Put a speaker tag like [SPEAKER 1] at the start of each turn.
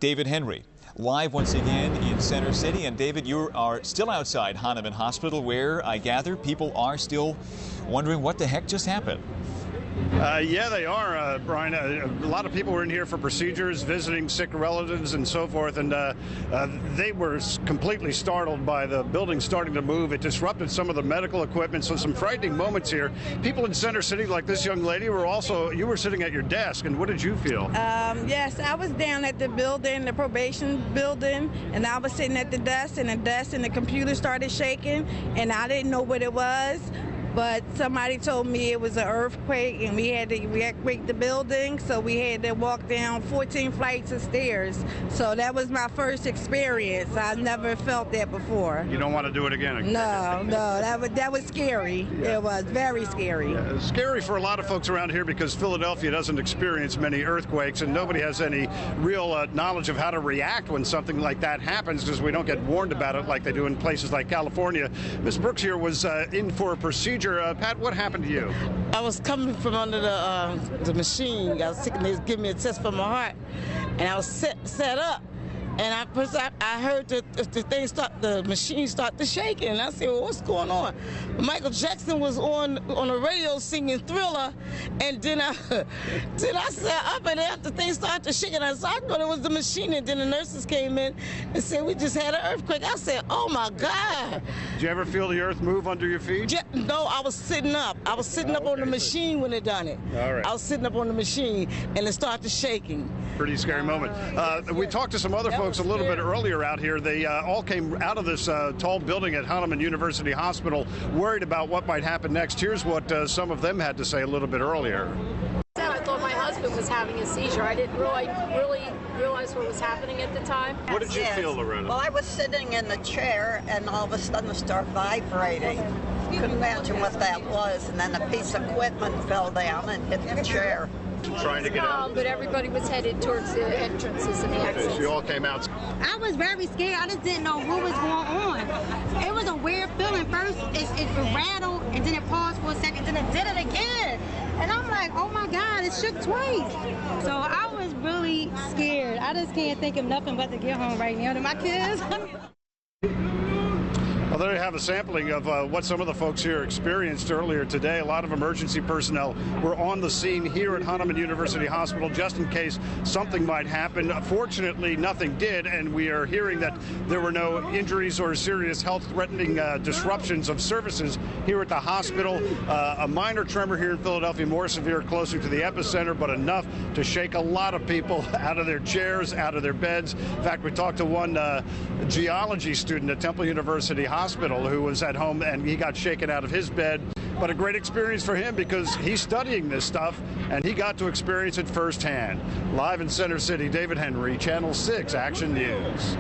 [SPEAKER 1] David Henry, live once again in Center City. And David, you are still outside Hahnemann Hospital, where I gather people are still wondering what the heck just happened.
[SPEAKER 2] Yeah, they are, Brian. A lot of people were in here for procedures, visiting sick relatives and so forth, and they were completely startled by the building starting to move. It disrupted some of the medical equipment, so some frightening moments here. People in Center City, like this young lady, you were sitting at your desk, and what did you feel?
[SPEAKER 3] Yes, I was down at the building, the probation building, and I was sitting at the desk, and the computer started shaking, and I didn't know what it was. But somebody told me it was an earthquake, and we had to evacuate the building, so we had to walk down 14 flights of stairs. So that was my first experience. I never felt that before.
[SPEAKER 2] You don't want to do it again?
[SPEAKER 3] No, that was scary. Yeah. It was very scary.
[SPEAKER 2] Yeah, it's scary for a lot of folks around here because Philadelphia doesn't experience many earthquakes, and nobody has any real knowledge of how to react when something like that happens, because we don't get warned about it like they do in places like California. Ms. Brooks here was in for a procedure. Pat, what happened to you?
[SPEAKER 4] I was coming from under the machine. I was taking, they was giving me a test for my heart, and I was set up. And I heard the machine start to shake, and I said, well, what's going on? Michael Jackson was on the radio singing Thriller, and then I sat up, and after things started to shake, and I thought it was the machine, and then the nurses came in and said, we just had an earthquake. I said, oh my God.
[SPEAKER 2] Did you ever feel the earth move under your feet?
[SPEAKER 4] Yeah, no, I was sitting up. I was sitting up on the machine when it done it.
[SPEAKER 2] All right.
[SPEAKER 4] I was sitting up on the machine, and it started shaking.
[SPEAKER 2] Pretty scary moment. We talked to some other folks a little bit earlier out here. They all came out of this tall building at Hahnemann University Hospital worried about what might happen next. Here's what some of them had to say a little bit earlier.
[SPEAKER 5] I thought my husband was having a seizure. I didn't really realize what was happening at the time.
[SPEAKER 2] What did you feel, Loretta?
[SPEAKER 6] Well, I was sitting in the chair, and all of a sudden it started vibrating. Couldn't imagine what that was, and then a piece of equipment fell down and hit the chair.
[SPEAKER 2] Trying to get out.
[SPEAKER 5] But everybody was headed towards the entrances and the exits.
[SPEAKER 2] So you all came out.
[SPEAKER 7] I was very scared. I just didn't know what was going on. It was a weird feeling. First, it rattled, and then it paused for a second, then it did it again. And I'm like, oh my God, it shook twice. So I was really scared. I just can't think of nothing but to get home right now to my kids.
[SPEAKER 2] Well, there you have a sampling of what some of the folks here experienced earlier today. A lot of emergency personnel were on the scene here at Hahnemann University Hospital just in case something might happen. Fortunately, nothing did, and we are hearing that there were no injuries or serious health-threatening disruptions of services here at the hospital. A minor tremor here in Philadelphia, more severe closer to the epicenter, but enough to shake a lot of people out of their chairs, out of their beds. In fact, we talked to one geology student at Temple University Hospital who was at home, and he got shaken out of his bed. But a great experience for him because he's studying this stuff, and he got to experience it firsthand. Live in Center City, David Henry, Channel 6 Action News.